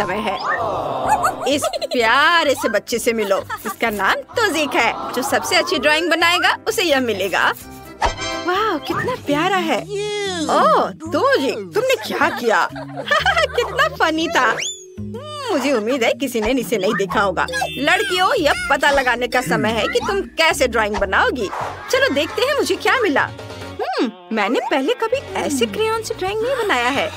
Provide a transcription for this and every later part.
समय है। इस प्यारे से बच्चे से मिलो। इसका नाम तौजीक है। जो सबसे अच्छी ड्राइंग बनाएगा उसे यह मिलेगा। वाह, कितना प्यारा है। ओह तौजीक, तुमने क्या किया? कितना फनी था। मुझे उम्मीद है किसी ने इसे नहीं देखा होगा। लड़कियों, यह पता लगाने का समय है कि तुम कैसे ड्राइंग बनाओगी। चलो देखते हैं मुझे क्या मिला। मैंने पहले कभी ऐसे क्रेयॉन से ड्राइंग नहीं बनाया है।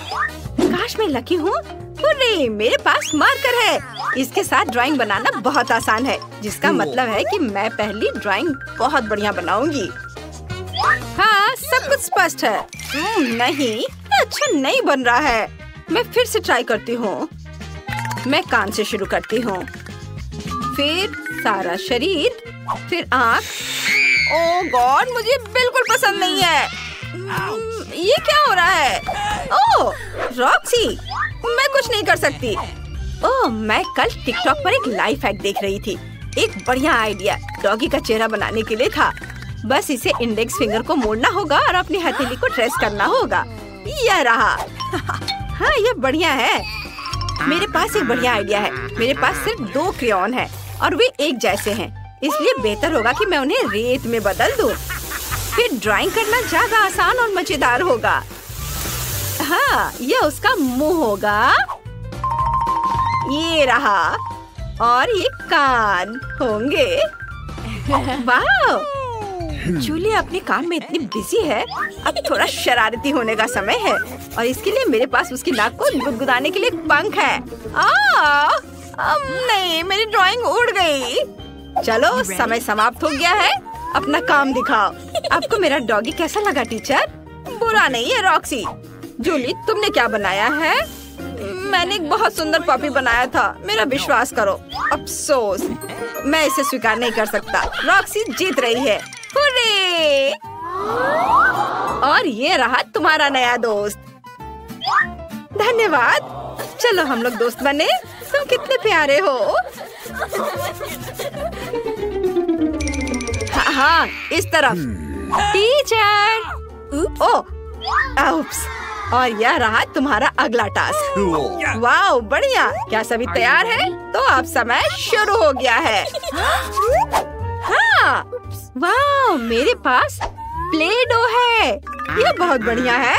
काश मैं लकी हूँ। हुर्रे, मेरे पास मार्कर है। इसके साथ ड्राइंग बनाना बहुत आसान है, जिसका मतलब है कि मैं पहली ड्राइंग बहुत बढ़िया बनाऊंगी। हाँ, सब कुछ स्पष्ट है। नहीं, अच्छा नहीं बन रहा है। मैं फिर से ट्राई करती हूँ। मैं कान से शुरू करती हूँ, फिर सारा शरीर, फिर आँख। ओह गॉड, मुझे बिल्कुल पसंद नहीं है। ये क्या हो रहा है? ओह रॉक्सी, मैं कुछ नहीं कर सकती। ओह, मैं कल टिकटॉक पर एक लाइफ हैक देख रही थी। एक बढ़िया आइडिया डॉगी का चेहरा बनाने के लिए था। बस इसे इंडेक्स फिंगर को मोड़ना होगा और अपनी हथेली को ट्रेस करना होगा। यह रहा। हाँ, यह बढ़िया है। मेरे पास एक बढ़िया आइडिया है। मेरे पास सिर्फ 2 क्रेयॉन है और वे एक जैसे हैं, इसलिए बेहतर होगा कि मैं उन्हें रेत में बदल दूं। फिर ड्राइंग करना ज्यादा आसान और मजेदार होगा। हाँ, यह उसका मुंह होगा। ये रहा, और ये कान होंगे। वाह, जूली अपने काम में इतनी बिजी है। अब थोड़ा शरारती होने का समय है और इसके लिए मेरे पास उसकी नाक को गुदगुदाने के लिए एक पंख है। नहीं, मेरी ड्राइंग उड़ गई। चलो, समय समाप्त हो गया है। अपना काम दिखाओ। आपको मेरा डॉगी कैसा लगा टीचर? बुरा नहीं है रॉक्सी। जूली, तुमने क्या बनाया है? मैंने एक बहुत सुंदर पपी बनाया था। मेरा विश्वास करो। अफसोस, मैं इसे स्वीकार नहीं कर सकता। रॉक्सी जीत रही है। हुर्रे! और ये रहा तुम्हारा नया दोस्त। धन्यवाद। चलो हम लोग दोस्त बने। तुम कितने प्यारे हो। हाँ, इस तरफ। टीचर। ओप्स। और यह रहा तुम्हारा अगला टास्क। वाह, बढ़िया। क्या सभी तैयार है? तो अब समय शुरू हो गया है। हाँ, वाह, मेरे पास प्ले डो है। यह बहुत बढ़िया है।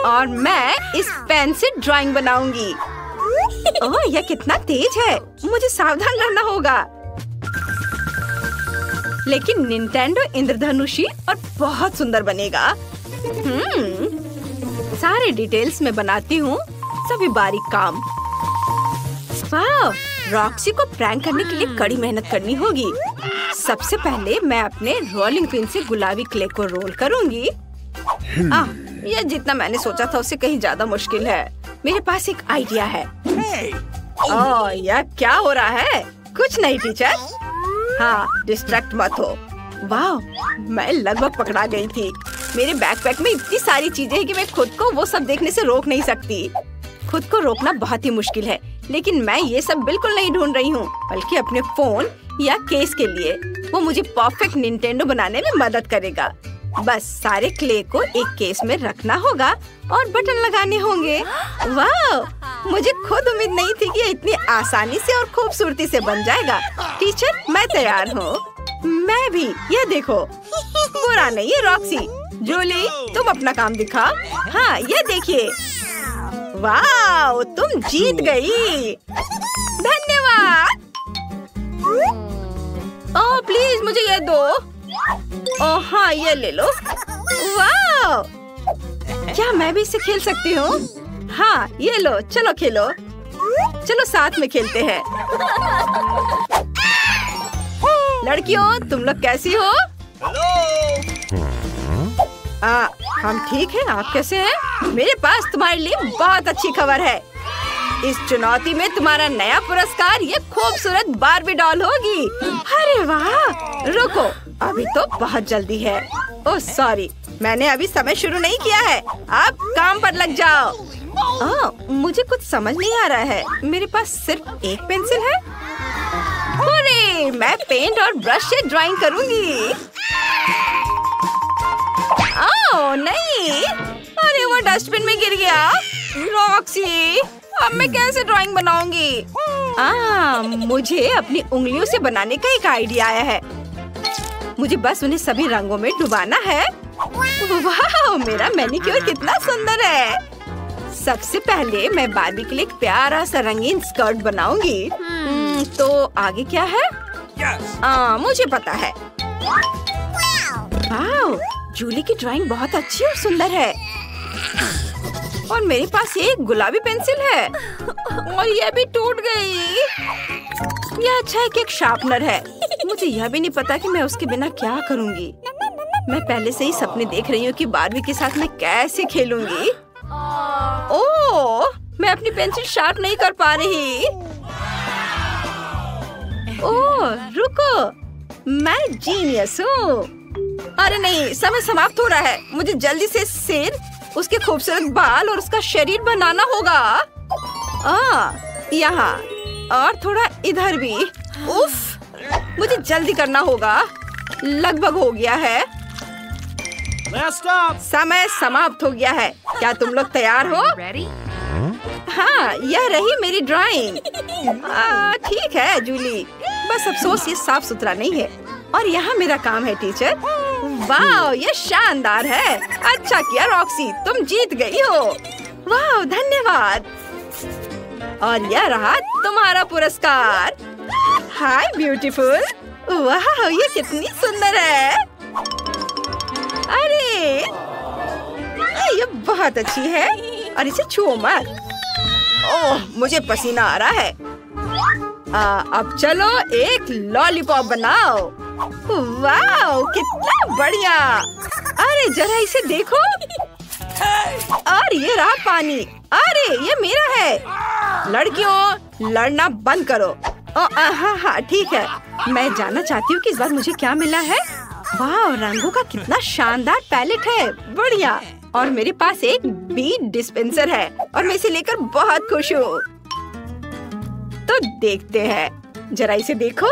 और मैं इस पेन से ड्राइंग बनाऊंगी। ओह, यह कितना तेज है। मुझे सावधान रहना होगा। लेकिन निंटेंडो इंद्रधनुषी और बहुत सुंदर बनेगा। सारे डिटेल्स में बनाती हूँ, सभी बारीक काम। वाह, रॉक्सी को प्रैंक करने के लिए कड़ी मेहनत करनी होगी। सबसे पहले मैं अपने रोलिंग पिन से गुलाबी क्ले को रोल करूंगी। यह जितना मैंने सोचा था उससे कहीं ज्यादा मुश्किल है। मेरे पास एक आइडिया है। ओह, यह क्या हो रहा है? कुछ नहीं टीचर। हाँ, डिस्ट्रैक्ट मत हो। वाह, मैं लगभग पकड़ा गई थी। मेरे बैकपैक में इतनी सारी चीजें हैं कि मैं खुद को वो सब देखने से रोक नहीं सकती। खुद को रोकना बहुत ही मुश्किल है, लेकिन मैं ये सब बिल्कुल नहीं ढूंढ रही हूँ, बल्कि अपने फोन या केस के लिए। वो मुझे परफेक्ट निंटेंडो बनाने में मदद करेगा। बस सारे क्ले को एक केस में रखना होगा और बटन लगाने होंगे। वाह, मुझे खुद उम्मीद नहीं थी कि ये इतनी आसानी से और खूबसूरती से बन जाएगा। टीचर, मैं तैयार हूँ। मैं भी। ये देखो। बुरा नहीं है रॉक्सी। जूली, तुम अपना काम दिखाओ। हाँ, ये देखिए। वाह, तुम जीत गई। धन्यवाद। ओह प्लीज, मुझे ये दो। ओह हाँ, ये ले लो। वाह, क्या मैं भी इसे खेल सकती हूँ? हाँ, ये लो। चलो खेलो। चलो साथ में खेलते हैं। लड़कियों, तुम लोग कैसी हो? हम ठीक हैं। आप कैसे हैं? मेरे पास तुम्हारे लिए बहुत अच्छी खबर है। इस चुनौती में तुम्हारा नया पुरस्कार ये खूबसूरत बार्बी डॉल होगी। अरे वाह, रुको, अभी तो बहुत जल्दी है। ओह सॉरी, मैंने अभी समय शुरू नहीं किया है। आप काम पर लग जाओ। मुझे कुछ समझ नहीं आ रहा है। मेरे पास सिर्फ एक पेंसिल है। अरे, मैं पेंट और ब्रश से ड्राइंग करूंगी। ओह नहीं, अरे वो डस्टबिन में गिर गया। रॉक्सी, अब मैं कैसे ड्राइंग बनाऊंगी? मुझे अपनी उंगलियों से बनाने का एक आइडिया आया है। मुझे बस उन्हें सभी रंगों में डुबाना है। वाह, मेरा मैनिक्योर कितना सुंदर है। सबसे पहले मैं बार्बी के लिए एक प्यारा सा रंगीन स्कर्ट बनाऊंगी। तो आगे क्या है? मुझे पता है। वाह, जूली की ड्राइंग बहुत अच्छी और सुंदर है। और मेरे पास ये एक गुलाबी पेंसिल है और ये भी टूट गई। यह अच्छा है कि एक शार्पनर है। मुझे यह भी नहीं पता कि मैं उसके बिना क्या करूंगी। मैं पहले से ही सपने देख रही हूँ कि बार्बी के साथ मैं कैसे खेलूंगी। ओह, मैं अपनी पेंसिल शार्प नहीं कर पा रही। ओह, रुको, मैं जीनियस हूँ। अरे नहीं, समय समाप्त हो रहा है। मुझे जल्दी से सिर, उसके खूबसूरत बाल और उसका शरीर बनाना होगा। यहाँ और थोड़ा इधर भी। उफ, मुझे जल्दी करना होगा। लगभग हो गया है। समय समाप्त हो गया है। क्या तुम लोग तैयार हो? हाँ, यह रही मेरी ड्राइंग। ठीक है जूली, बस अफसोस ये साफ सुथरा नहीं है। और यहाँ मेरा काम है टीचर। वाह, ये शानदार है। अच्छा किया रॉक्सी, तुम जीत गई हो। वाह, धन्यवाद। और यह रहा तुम्हारा पुरस्कार। हाय ब्यूटीफुल। वाह, ये कितनी सुंदर है। अरे, ये बहुत अच्छी है। और इसे छुओ मत। ओह, मुझे पसीना आ रहा है। अब चलो एक लॉलीपॉप बनाओ। वाह, कितना बढ़िया। अरे जरा इसे देखो। और ये रहा पानी। अरे ये मेरा है। लड़कियों, लड़ना बंद करो। हाँ, ठीक है। मैं जानना चाहती हूँ कि इस बार मुझे क्या मिला है। वाह, रंगों का कितना शानदार पैलेट है। बढ़िया। और मेरे पास एक बीट डिस्पेंसर है और मैं इसे लेकर बहुत खुश हूँ। तो देखते हैं, जरा इसे देखो।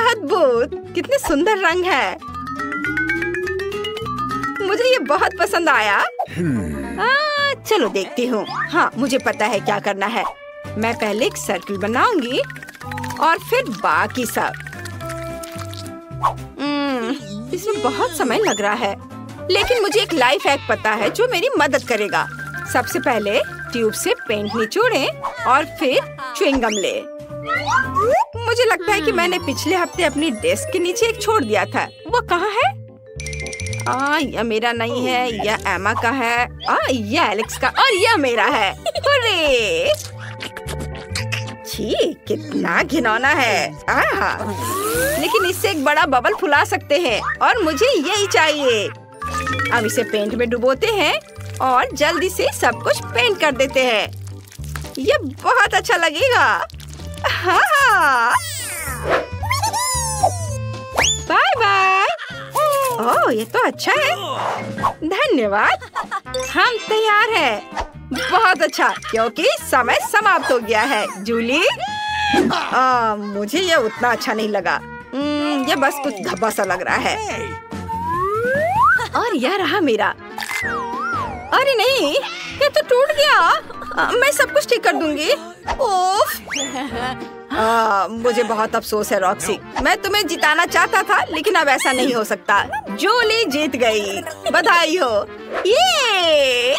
अद्भुत, कितने सुंदर रंग है। मुझे ये बहुत पसंद आया। चलो देखती हूँ। हाँ, मुझे पता है क्या करना है। मैं पहले एक सर्कल बनाऊंगी और फिर बाकी सब। इसमें बहुत समय लग रहा है, लेकिन मुझे एक लाइफ हैक पता है जो मेरी मदद करेगा। सबसे पहले ट्यूब से पेंट निचोड़ें और फिर च्युइंग गम ले। मुझे लगता है कि मैंने पिछले हफ्ते अपनी डेस्क के नीचे एक छोड़ दिया था। वो कहाँ है? यह मेरा नहीं है, यह एमा का है। यह एलेक्स का और यह मेरा है। अरे छी, कितना घिनौना है। लेकिन इससे एक बड़ा बबल फुला सकते हैं और मुझे यही चाहिए। अब इसे पेंट में डुबोते हैं और जल्दी से सब कुछ पेंट कर देते हैं। ये बहुत अच्छा लगेगा। हाँ, बाय बाय। ओह, ये तो अच्छा है। धन्यवाद। हम तैयार हैं। बहुत अच्छा, क्योंकि समय समाप्त हो गया है। जूली, मुझे ये उतना अच्छा नहीं लगा। ये बस कुछ धब्बा सा लग रहा है। और यह रहा मेरा। अरे नहीं, ये तो टूट गया। मैं सब कुछ ठीक कर दूंगी। ओफ, मुझे बहुत अफसोस है रॉक्सी। मैं तुम्हें जिताना चाहता था, लेकिन अब ऐसा नहीं हो सकता। जूली जीत गई। बधाई हो। ये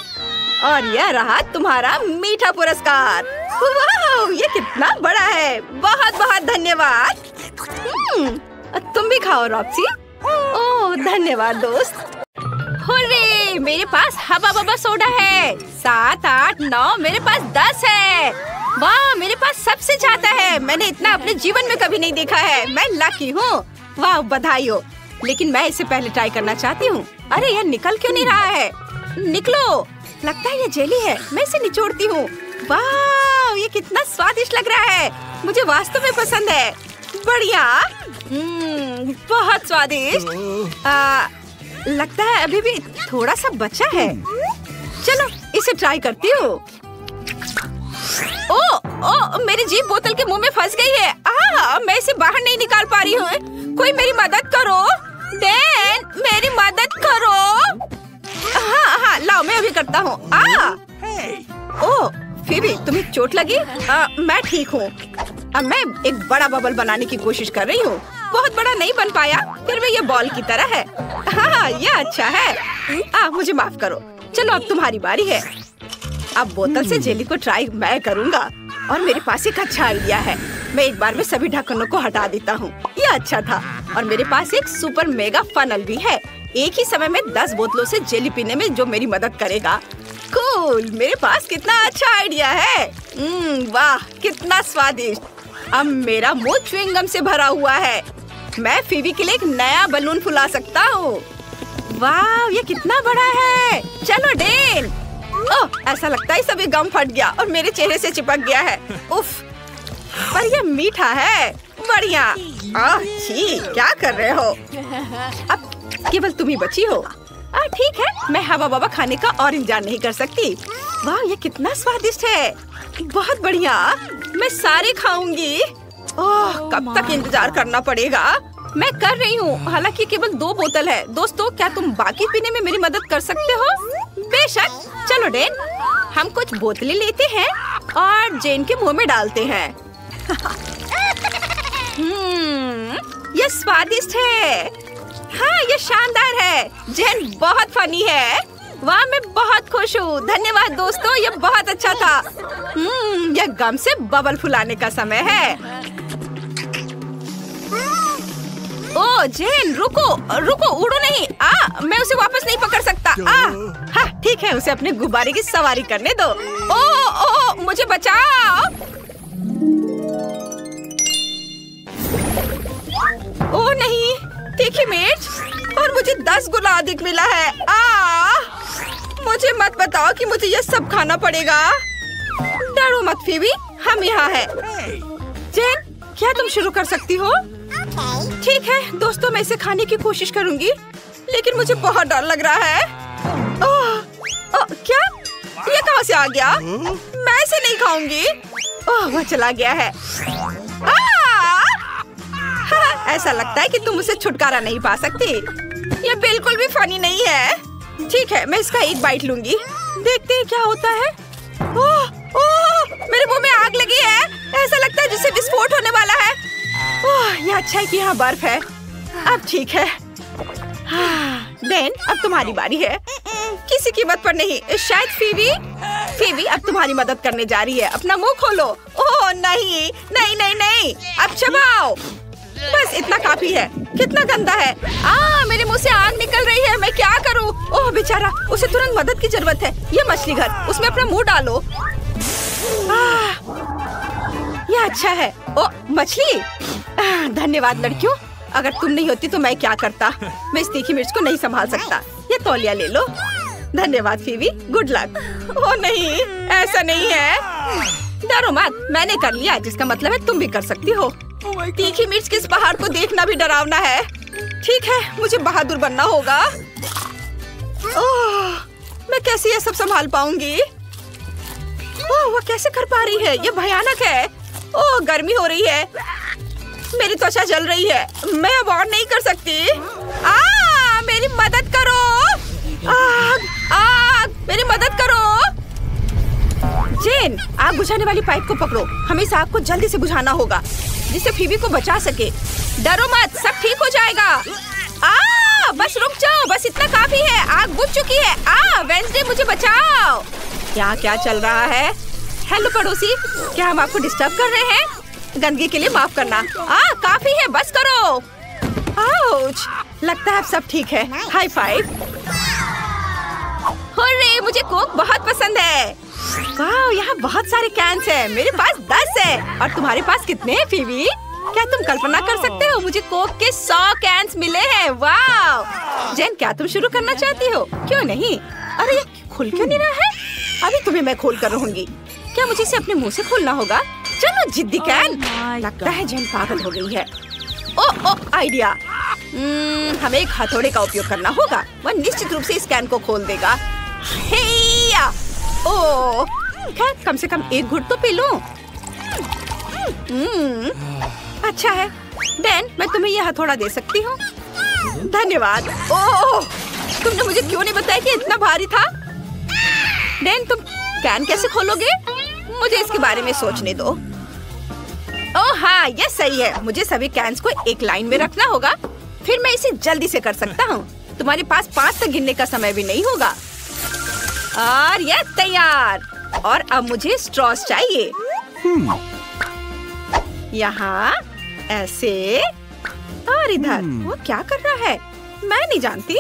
और यह रहा तुम्हारा मीठा पुरस्कार। वाह, ये कितना बड़ा है। बहुत बहुत धन्यवाद। तुम भी खाओ रॉक्सी। ओह, धन्यवाद दोस्त। हुर्रे, मेरे पास हबा बबा सोडा है। 7, 8, 9, मेरे पास 10 है। वाह, मेरे पास सबसे ज्यादा है। मैंने इतना अपने जीवन में कभी नहीं देखा है। मैं लकी हूँ। वाह, बधाई हो। लेकिन मैं इसे पहले ट्राई करना चाहती हूँ। अरे यह निकल क्यों नहीं रहा है? निकलो। लगता है ये जेली है। मैं इसे निचोड़ती हूँ। वाह, ये कितना स्वादिष्ट लग रहा है। मुझे वास्तव में पसंद है। बढ़िया। बहुत स्वादिष्ट। लगता है अभी भी थोड़ा सा बचा है। चलो इसे ट्राई करती हूँ। ओह, मेरी जीभ बोतल के मुंह में फंस गई है। मैं इसे बाहर नहीं निकाल पा रही हूँ। कोई मेरी मदद करो। डैन, मेरी मदद करो। हाँ, लाओ, मैं अभी करता हूँ। ओह, फिर तुम्हें चोट लगी? मैं ठीक हूँ। अब मैं एक बड़ा बबल बनाने की कोशिश कर रही हूँ। बहुत बड़ा नहीं बन पाया, फिर भी ये बॉल की तरह है। हाँ, ये अच्छा है। मुझे माफ करो। चलो अब तुम्हारी बारी है। अब बोतल से जेली को ट्राई मैं करूँगा और मेरे पास एक अच्छा आइडिया है। मैं एक बार में सभी ढक्कनों को हटा देता हूँ। ये अच्छा था। और मेरे पास एक सुपर मेगा फनल भी है। एक ही समय में 10 बोतलों से जेली पीने में जो मेरी मदद करेगा। कूल, मेरे पास कितना अच्छा आइडिया है। वाह, कितना स्वादिष्ट। अब मेरा मुंह च्युइंगम से भरा हुआ है। मैं फीवी के लिए एक नया बलून फुला सकता हूँ। वाह, ये कितना बड़ा है। चलो डेन। ओह, ऐसा लगता है सभी गम फट गया और मेरे चेहरे से चिपक गया है। उफ, पर ये मीठा है। बढ़िया। छी, क्या कर रहे हो? अब केवल तुम ही बची हो। ठीक है, मैं हवा बाबा खाने का और इंतजार नहीं कर सकती। वाह, ये कितना स्वादिष्ट है। बहुत बढ़िया, मैं सारे खाऊंगी। ओह, कब तक इंतजार करना पड़ेगा? मैं कर रही हूँ। हालांकि केवल 2 बोतल है। दोस्तों, क्या तुम बाकी पीने में मेरी मदद कर सकते हो? बेशक। चलो डेन, हम कुछ बोतलें लेते हैं और जेन के मुंह में डालते हैं। ये स्वादिष्ट है। हाँ, ये शानदार है। जेन बहुत फनी है। वाह, मैं बहुत खुश हूँ। धन्यवाद दोस्तों, ये बहुत अच्छा था। यह गम से बबल फुलाने का समय है। ओ जेन, रुको रुको, उड़ो नहीं। मैं उसे वापस नहीं पकड़ सकता। हाँ ठीक है, उसे अपने गुब्बारे की सवारी करने दो। ओ मुझे बचाओ। ओ नहीं, तीखी मिर्च, और मुझे 10 गुना अधिक मिला है। मुझे मत बताओ कि मुझे ये सब खाना पड़ेगा। डरो मत फीवी, हम यहाँ हैं। जेन, क्या तुम शुरू कर सकती हो? ठीक है दोस्तों, मैं इसे खाने की कोशिश करूंगी, लेकिन मुझे बहुत डर लग रहा है। क्या? ये कहाँ से आ गया? मैं इसे नहीं खाऊंगी। वह चला गया है। ऐसा लगता है कि तुम उसे छुटकारा नहीं पा सकती। ये बिल्कुल भी फनी नहीं है। ठीक है, मैं इसका एक बाइट लूंगी। देखते हैं क्या होता है। मेरे मुंह में आग लगी है। ऐसा लगता है जैसे विस्फोट होने वाला है। ये अच्छा है कि यहाँ बर्फ है। अब ठीक है। डेन, अब तुम्हारी बारी है। किसी कीमत पर नहीं। शायद फीवी अब तुम्हारी मदद करने जा रही है। अपना मुंह खोलो। ओह नहीं नहीं नहीं नहीं, अब चबाओ। बस इतना काफी है। कितना गंदा है। मेरे मुंह से आग निकल रही है। मैं क्या करूं? ओह बेचारा, उसे तुरंत मदद की जरूरत है। ये मछली घर, उसमें अपना मुंह डालो। ये अच्छा है। ओ मछली, धन्यवाद लड़कियों। अगर तुम नहीं होती तो मैं क्या करता। मैं इस तीखी मिर्च को नहीं संभाल सकता। ये तौलिया ले लो। धन्यवाद फीवी, गुड लक। ओ नहीं, ऐसा नहीं है। डरो मत, मैंने कर लिया, जिसका मतलब है तुम भी कर सकती हो। तीखी मिर्च के इस पहाड़ को देखना भी डरावना है। ठीक है, मुझे बहादुर बनना होगा। मैं कैसे ये सब संभाल पाऊंगी? वो कैसे कर पा रही है? ये भयानक है। गर्मी हो रही है। मेरी त्वचा जल रही है। मैं अब और नहीं कर सकती। मेरी मदद करो। आग, मेरी मदद करो। जेन, आग बुझाने वाली पाइप को पकड़ो। हमें इस आग को जल्दी से बुझाना होगा, जिससे फीवी को बचा सके। डरो मत, सब ठीक हो जाएगा। बस रुक जाओ, बस इतना काफी है। आग बुझ चुकी है। वेंसडे, मुझे बचाओ। क्या चल रहा है? हेलो पड़ोसी, क्या हम आपको डिस्टर्ब कर रहे हैं? गंदगी के लिए माफ करना। काफी है, बस करो। आउच, लगता है अब सब ठीक है। High five. हुर्रे, मुझे कोक बहुत पसंद है। वाह, यहाँ बहुत सारे कैंस हैं। मेरे पास 10 है। और तुम्हारे पास कितने हैं फीवी? क्या तुम कल्पना कर सकते हो? मुझे कोक के 100 कैंस मिले हैं। वाह जेन, क्या तुम शुरू करना चाहती हो? क्यों नहीं? अरे ये खुल क्यों नहीं रहा है? अभी तुम्हें मैं खोल कर रहूंगी। क्या मुझे इसे अपने मुंह से खोलना होगा? चलो जिद्दी कैन। लगता है जेन पागल हो गई है। आइडिया। हमें एक हथौड़े का उपयोग करना होगा। वह निश्चित रूप से इस कैन को खोल देगा। खैर, कम से कम एक घुट तो पी लूं। अच्छा है। डेन, मैं तुम्हें यह हथौड़ा दे सकती हूँ। धन्यवाद। तुमने मुझे क्यों नहीं बताया कि इतना भारी था? डेन, तुम कैन कैसे खोलोगे? मुझे इसके बारे में सोचने दो। ओह हाँ, ये सही है। मुझे सभी कैंस को एक लाइन में रखना होगा, फिर मैं इसे जल्दी से कर सकता हूँ। तुम्हारे पास 5 तक गिनने का समय भी नहीं होगा। और ये तैयार। और अब मुझे स्ट्रॉस चाहिए। यहाँ ऐसे और इधर। वो क्या कर रहा है? मैं नहीं जानती।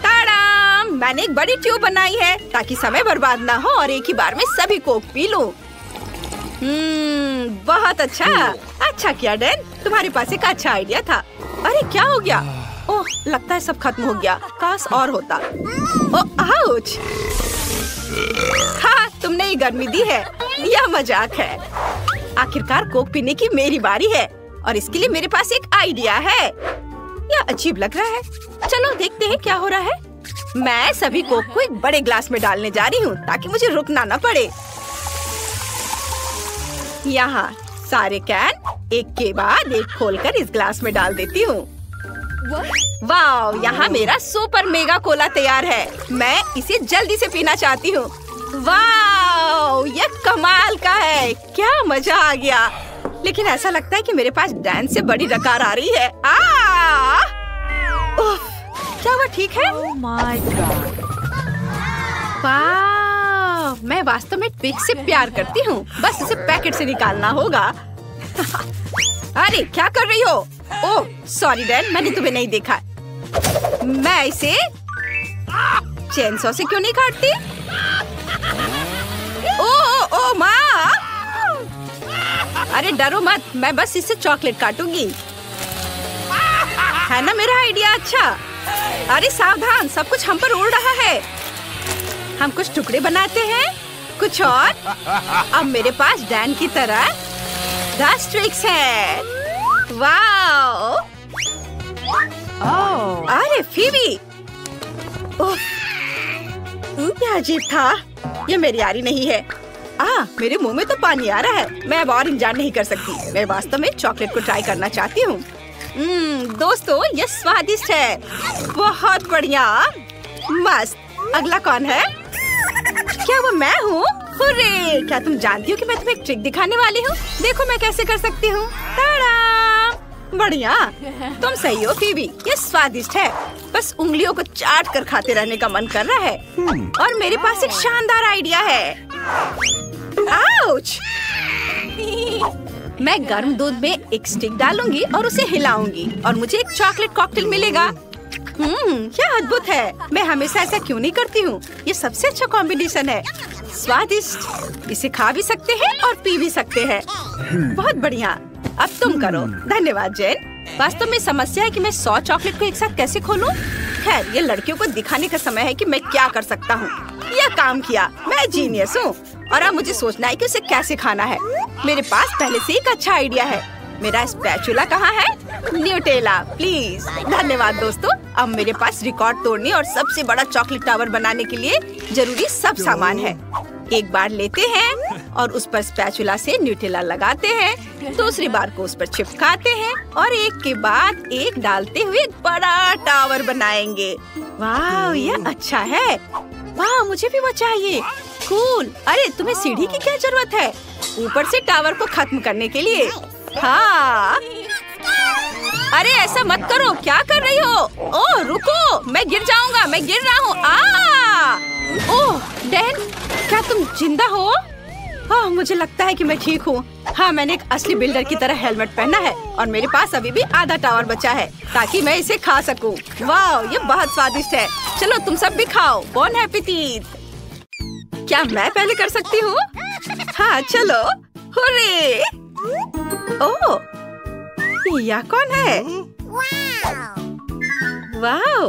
ताड़ाम! मैंने एक बड़ी ट्यूब बनाई है ताकि समय बर्बाद ना हो और एक ही बार में सभी कोक पी लूं। बहुत अच्छा। अच्छा किया डैन, तुम्हारे पास एक अच्छा आइडिया था। अरे क्या हो गया? ओह, लगता है सब खत्म हो गया। काश और होता। ओह आउच! हाँ, तुमने ये गर्मी दी है। यह मजाक है। आखिरकार कोक पीने की मेरी बारी है और इसके लिए मेरे पास एक आइडिया है। यह अजीब लग रहा है। चलो देखते हैं क्या हो रहा है। मैं सभी कोक को एक बड़े ग्लास में डालने जा रही हूँ ताकि मुझे रुकना न पड़े। यहाँ सारे कैन एक के बाद एक खोलकर इस ग्लास में डाल देती हूँ। वाह, यहाँ मेरा सुपर मेगा कोला तैयार है। मैं इसे जल्दी से पीना चाहती हूँ। वाह, ये कमाल का है। क्या मजा आ गया। लेकिन ऐसा लगता है कि मेरे पास डैन से बड़ी डकार आ रही है। क्या वो ठीक है? Oh my God. वाह, मैं वास्तव में ट्विक से प्यार करती हूँ। बस इसे पैकेट से निकालना होगा। अरे क्या कर रही हो? ओह सॉरी डैन, मैंने तुम्हें नहीं देखा। मैं इसे चेनसॉ से क्यों नहीं काटती? ओ माँ! अरे डरो मत, मैं बस इससे चॉकलेट काटूंगी। है ना मेरा आइडिया अच्छा? अरे सावधान, सब कुछ हम पर उड़ रहा है। हम कुछ टुकड़े बनाते हैं, कुछ और। अब मेरे पास डैन की तरह 10 ट्रिक्स है। वाओ! अरे फीबी! क्या अजीब था। ये मेरी यारी नहीं है। मेरे मुंह में तो पानी आ रहा है। मैं अब और इंतजार नहीं कर सकती। मैं वास्तव में चॉकलेट को ट्राई करना चाहती हूँ। दोस्तों, ये स्वादिष्ट है। बहुत बढ़िया, मस्त। अगला कौन है? क्या वो मैं हूँ? हुर्रे! क्या तुम जानती हो कि मैं तुम्हें एक ट्रिक दिखाने वाली हूँ? देखो मैं कैसे कर सकती हूँ। बढ़िया, तुम सही हो फीबी। ये स्वादिष्ट है। बस उंगलियों को चाट कर खाते रहने का मन कर रहा है। और मेरे पास एक शानदार आइडिया है। आउच! मैं गर्म दूध में एक स्टिक डालूंगी और उसे हिलाऊंगी और मुझे एक चॉकलेट कॉकटेल मिलेगा। क्या अद्भुत है। मैं हमेशा ऐसा क्यों नहीं करती हूँ। ये सबसे अच्छा कॉम्बिनेशन है। स्वादिष्ट। इसे खा भी सकते हैं और पी भी सकते हैं। बहुत बढ़िया। अब तुम करो। धन्यवाद जेन। वास्तव में समस्या है कि मैं 100 चॉकलेट को एक साथ कैसे खोलूं? खैर, ये लड़कियों को दिखाने का समय है कि मैं क्या कर सकता हूँ। यह काम किया। मैं जीनियस हूँ। और अब मुझे सोचना है कि उसे कैसे खाना है। मेरे पास पहले से एक अच्छा आइडिया है। मेरा स्पैचुला कहाँ है? Nutella please. धन्यवाद दोस्तों। अब मेरे पास रिकॉर्ड तोड़ने और सबसे बड़ा चॉकलेट टावर बनाने के लिए जरूरी सब सामान है। एक बार लेते हैं और उस पर स्पैचुला से न्यूटेला लगाते हैं। दूसरी बार को उस पर चिपकाते हैं और एक के बाद एक डालते हुए एक बड़ा टावर बनाएंगे। वाह, ये अच्छा है। वाह, मुझे भी वो चाहिए। कूल। अरे तुम्हें सीढ़ी की क्या जरूरत है? ऊपर से टावर को खत्म करने के लिए। हाँ। अरे ऐसा मत करो। क्या कर रही हो? ओह रुको, मैं गिर जाऊंगा। मैं गिर रहा हूँ। ओह डैन, क्या तुम जिंदा हो? मुझे लगता है कि मैं ठीक हूँ। हाँ, मैंने एक असली बिल्डर की तरह हेलमेट पहना है और मेरे पास अभी भी आधा टावर बचा है ताकि मैं इसे खा सकूं। वाह, ये बहुत स्वादिष्ट है। चलो तुम सब भी खाओ। Bone appétit. क्या मैं पहले कर सकती हूँ? हाँ चलो। हुर्रे! ओह, यह कौन है? वाह,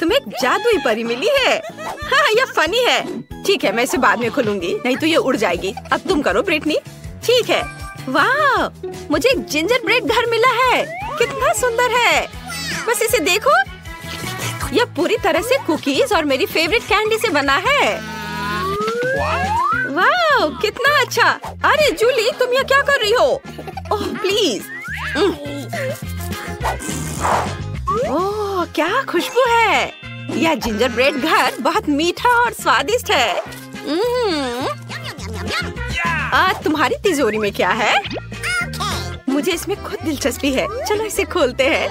तुम्हें एक जादुई परी मिली है। हाँ, यह फनी है। ठीक है, मैं इसे बाद में खोलूंगी, नहीं तो ये उड़ जाएगी। अब तुम करो ब्रिटनी। ठीक है। वाह, मुझे एक जिंजर ब्रेड घर मिला है। कितना सुंदर है। बस इसे देखो। यह पूरी तरह से कुकीज और मेरी फेवरेट कैंडी से बना है। वाह, कितना अच्छा। अरे जूली, तुम यह क्या कर रही हो? Oh please. ओह, क्या खुशबू है। यह जिंजर ब्रेड घर बहुत मीठा और स्वादिष्ट है। तुम्हारी तिजोरी में क्या है? मुझे इसमें खुद दिलचस्पी है। चलो इसे खोलते हैं।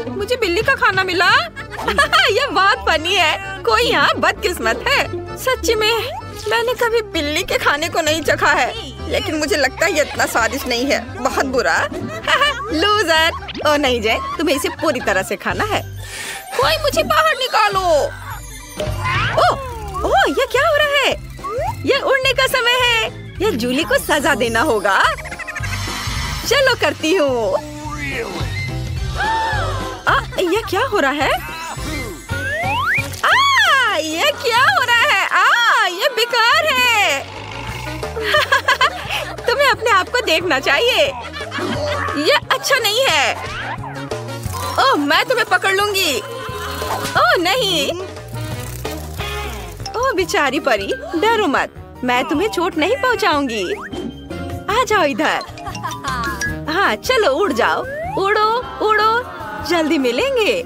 मुझे बिल्ली का खाना मिला। ये बहुत फनी है। कोई यहाँ बदकिस्मत है। सच्ची में मैंने कभी बिल्ली के खाने को नहीं चखा है, लेकिन मुझे लगता है ये इतना स्वादिष्ट नहीं है। बहुत बुरा। लूजर। ओ नहीं जय, तुम्हें इसे पूरी तरह से खाना है। कोई मुझे बाहर निकालो। ओह, ये क्या हो रहा है? ये उड़ने का समय है। ये जूली को सजा देना होगा। चलो करती हूँ। ये क्या हो रहा है? ये क्या हो रहा है? ये बेकार है। तुम्हें अपने आप को देखना चाहिए। ये अच्छा नहीं है। ओह, मैं तुम्हें पकड़ लूंगी। ओह नहीं। ओह बेचारी परी, डरो मत, मैं तुम्हें चोट नहीं पहुंचाऊंगी। आ जाओ इधर। हाँ चलो उड़ जाओ। उड़ो उड़ो, जल्दी मिलेंगे।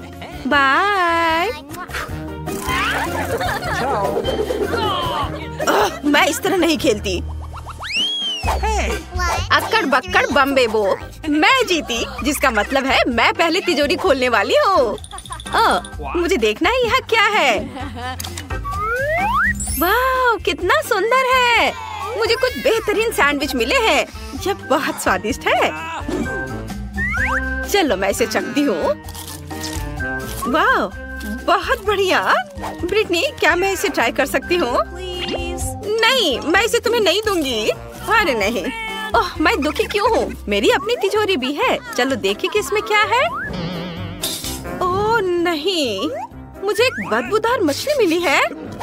बाय। मैं इस तरह नहीं खेलती। अक्कड़ बक्कड़ बम्बे बो, मैं जीती, जिसका मतलब है मैं पहले तिजोरी खोलने वाली हूँ। मुझे देखना है यहाँ क्या है। वाह कितना सुंदर है। मुझे कुछ बेहतरीन सैंडविच मिले हैं। ये बहुत स्वादिष्ट है। चलो मैं इसे चखती हूँ। वाह बहुत बढ़िया। ब्रिटनी, क्या मैं इसे ट्राई कर सकती हूँ? नहीं, मैं इसे तुम्हें नहीं दूंगी। अरे नहीं। ओह, मैं दुखी क्यों हूँ? मेरी अपनी तिजोरी भी है। चलो देखिए कि इसमें क्या है। ओह नहीं, मुझे एक बदबूदार मछली मिली है।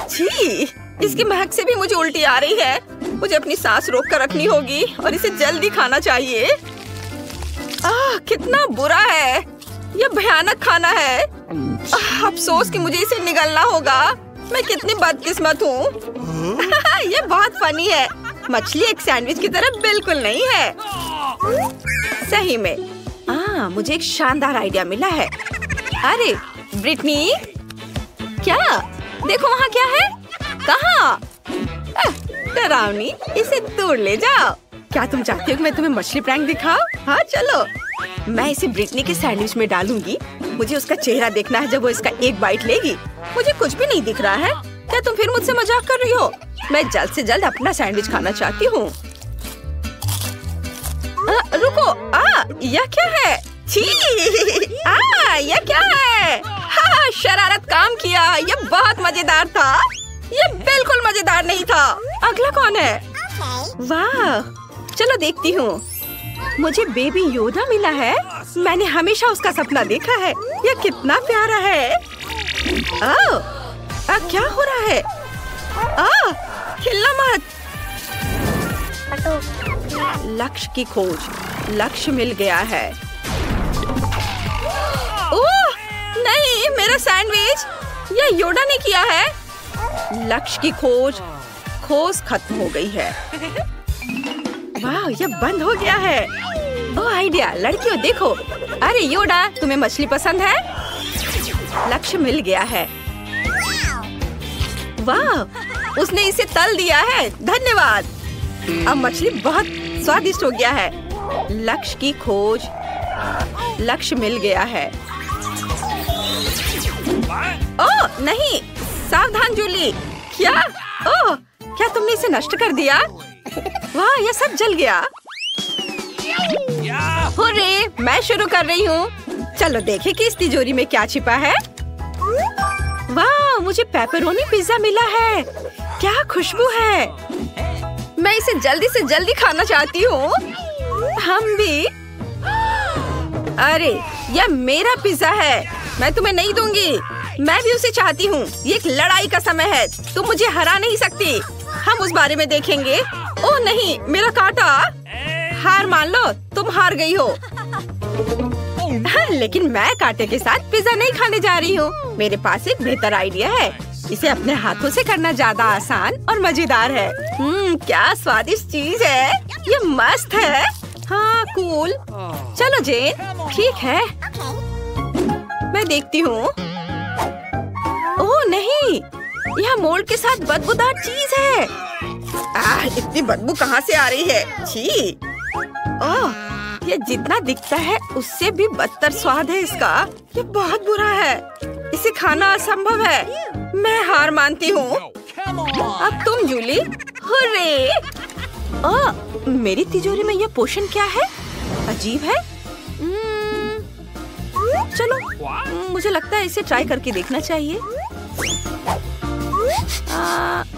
छी, इसकी महक से भी मुझे उल्टी आ रही है। मुझे अपनी सांस रोक कर रखनी होगी और इसे जल्दी खाना चाहिए। कितना बुरा है। यह भयानक खाना है। अफसोस कि मुझे इसे निगलना होगा। मैं कितनी बदकिस्मत हूँ। यह बहुत फनी है। मछली एक सैंडविच की तरह बिल्कुल नहीं है। सही में। मुझे एक शानदार आइडिया मिला है। अरे ब्रिटनी, क्या? देखो वहाँ क्या है। कहाँ? डरावनी, इसे दूर ले जाओ। क्या तुम चाहती हो कि मैं तुम्हें मछली प्रैंक दिखाऊं? हाँ चलो। मैं इसे ब्रिटनी के सैंडविच में डालूंगी। मुझे उसका चेहरा देखना है जब वो इसका एक बाइट लेगी। मुझे कुछ भी नहीं दिख रहा है। क्या तुम फिर मुझसे मजाक कर रही हो? मैं जल्द से जल्द अपना सैंडविच खाना चाहती हूँ। रुको, यह क्या है? छी, यह क्या है? शरारत काम किया। यह बहुत मजेदार था। यह बिल्कुल मजेदार नहीं था। अगला कौन है? वाह, चलो देखती हूँ। मुझे बेबी योदा मिला है। मैंने हमेशा उसका सपना देखा है। यह कितना प्यारा है। क्या हो रहा है? हिलना मत। लक्ष्य की खोज। लक्ष्य मिल गया है। ओह नहीं, मेरा सैंडविच। यह योदा ने किया है। लक्ष्य की खोज खत्म हो गई है। वाह, यह बंद हो गया है। ओह आइडिया, लड़कियों देखो। अरे योदा, तुम्हें मछली पसंद है? लक्ष्य मिल गया है। वाह, उसने इसे तल दिया है। धन्यवाद। अब मछली बहुत स्वादिष्ट हो गया है। लक्ष्य की खोज। लक्ष्य मिल गया है। ओह नहीं, सावधान जूली। क्या? ओह, क्या तुमने इसे नष्ट कर दिया? वाह, यह सब जल गया। हुर्रे, मैं शुरू कर रही हूँ। चलो देखें कि इस तिजोरी में क्या छिपा है। वाह, मुझे पेपरोनी पिज्जा मिला है। क्या खुशबू है। मैं इसे जल्दी से जल्दी खाना चाहती हूँ। हम भी। अरे, यह मेरा पिज्जा है। मैं तुम्हें नहीं दूंगी। मैं भी उसे चाहती हूँ। ये एक लड़ाई का समय है। तुम मुझे हरा नहीं सकती। हम उस बारे में देखेंगे। ओह नहीं, मेरा कांटा। हार मान लो, तुम हार गई हो। लेकिन मैं कांटे के साथ पिज्जा नहीं खाने जा रही हूँ। मेरे पास एक बेहतर आइडिया है। इसे अपने हाथों से करना ज्यादा आसान और मजेदार है। क्या स्वादिष्ट चीज है। ये मस्त है। हाँ कूल। चलो जेन, ठीक है। मैं देखती हूँ। ओह नहीं, यह मोल्ड के साथ बदबूदार चीज है। इतनी बदबू कहाँ से आ रही है? छी! ओह, ये जितना दिखता है उससे भी बदतर स्वाद है इसका। ये बहुत बुरा है, इसे खाना असंभव है। मैं हार मानती हूँ। अब तुम जूली। हुर्रे! मेरी तिजोरी में यह पोषण क्या है? अजीब है। चलो, मुझे लगता है इसे ट्राई करके देखना चाहिए।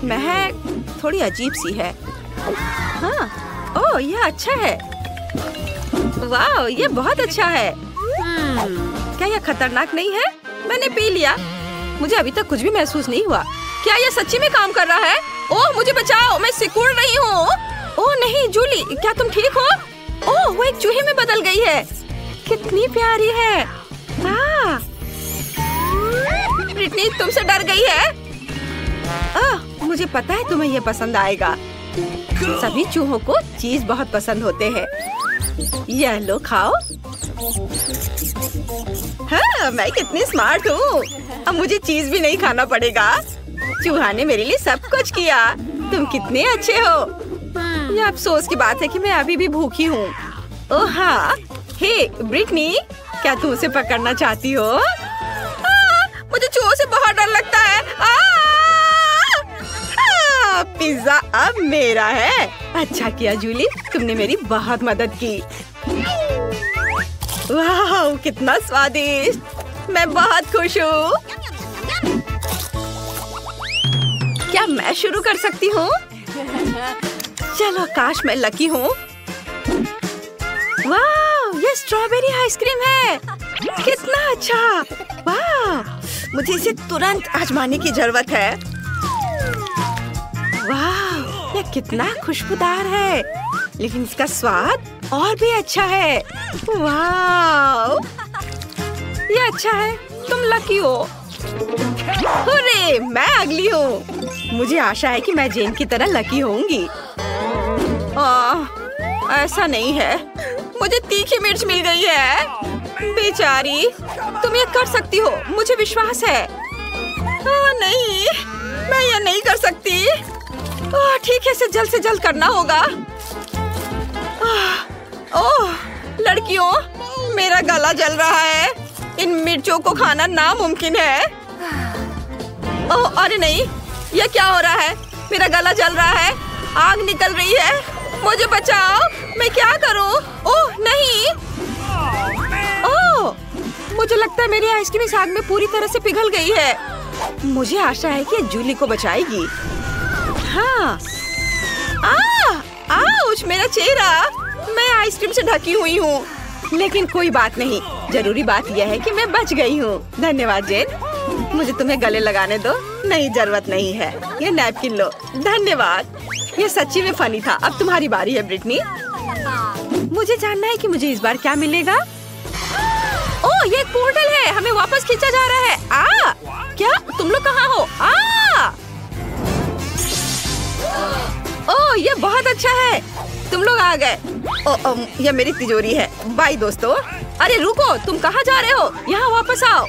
महक थोड़ी अजीब सी है। हाँ, ओह यह अच्छा है। वाह, ये बहुत अच्छा है। क्या यह खतरनाक नहीं है? मैंने पी लिया, मुझे अभी तक कुछ भी महसूस नहीं हुआ। क्या यह सच्ची में काम कर रहा है? ओह मुझे बचाओ, मैं सिकुड़ रही हूँ। ओह नहीं जूली, क्या तुम ठीक हो? ओह वो एक चूहे में बदल गई है। कितनी प्यारी है। हाँ, ब्रिटनी तुमसे डर गई है। मुझे पता है तुम्हें यह पसंद आएगा। सभी चूहों को चीज बहुत पसंद होते हैं। यह लो खाओ। हाँ, मैं कितनी स्मार्ट हूँ। अब मुझे चीज भी नहीं खाना पड़ेगा। चूहा ने मेरे लिए सब कुछ किया। तुम कितने अच्छे हो। यह अफसोस की बात है कि मैं अभी भी भूखी हूँ। ओह हाँ, हे ब्रिटनी, क्या तुम उसे पकड़ना चाहती हो? मुझे चूहों से बहुत डर लगता है। पिज्जा अब मेरा है। अच्छा किया जूली, तुमने मेरी बहुत मदद की। वाह, कितना स्वादिष्ट। मैं बहुत खुश हूँ। क्या मैं शुरू कर सकती हूँ? चलो, काश मैं लकी हूँ। वाह, ये स्ट्रॉबेरी आइसक्रीम है। कितना अच्छा। वाह, मुझे इसे तुरंत आजमाने की जरूरत है। वाह, यह कितना खुशबूदार है, लेकिन इसका स्वाद और भी अच्छा है। वाह, यह अच्छा है। तुम लकी हो। अरे, मैं अगली हूँ। मुझे आशा है कि मैं जेन की तरह लकी होंगी। ऐसा नहीं है। मुझे तीखी मिर्च मिल गई है। बेचारी, तुम ये कर सकती हो, मुझे विश्वास है। नहीं, मैं ये नहीं कर सकती। ठीक है, इसे जल्द से जल्द करना होगा। ओह लड़कियों, मेरा गला जल रहा है। इन मिर्चों को खाना नामुमकिन है। ओह अरे नहीं, ये क्या हो रहा है? मेरा गला जल रहा है, आग निकल रही है। मुझे बचाओ, मैं क्या करूं? ओह नहीं। ओह, मुझे लगता है मेरी आइसक्रीम इस आग में पूरी तरह से पिघल गई है। मुझे आशा है कि जूली को बचाएगी। हाँ। आउच, मेरा चेहरा। मैं आइसक्रीम से ढकी हुई हूँ, लेकिन कोई बात नहीं। जरूरी बात यह है कि मैं बच गई हूँ। धन्यवाद जेन। मुझे तुम्हें गले लगाने दो। नहीं, जरूरत नहीं है। ये नैपकिन लो। धन्यवाद। ये सच्ची में फनी था। अब तुम्हारी बारी है ब्रिटनी। मुझे जानना है कि मुझे इस बार क्या मिलेगा। ओह, ये एक पोर्टल है। हमें वापस खींचा जा रहा है। क्या तुम लोग कहाँ हो? ओह, ये बहुत अच्छा है। तुम लोग आ गए। यह मेरी तिजोरी है। बाय दोस्तों। अरे रुको, तुम कहाँ जा रहे हो? यहाँ वापस आओ।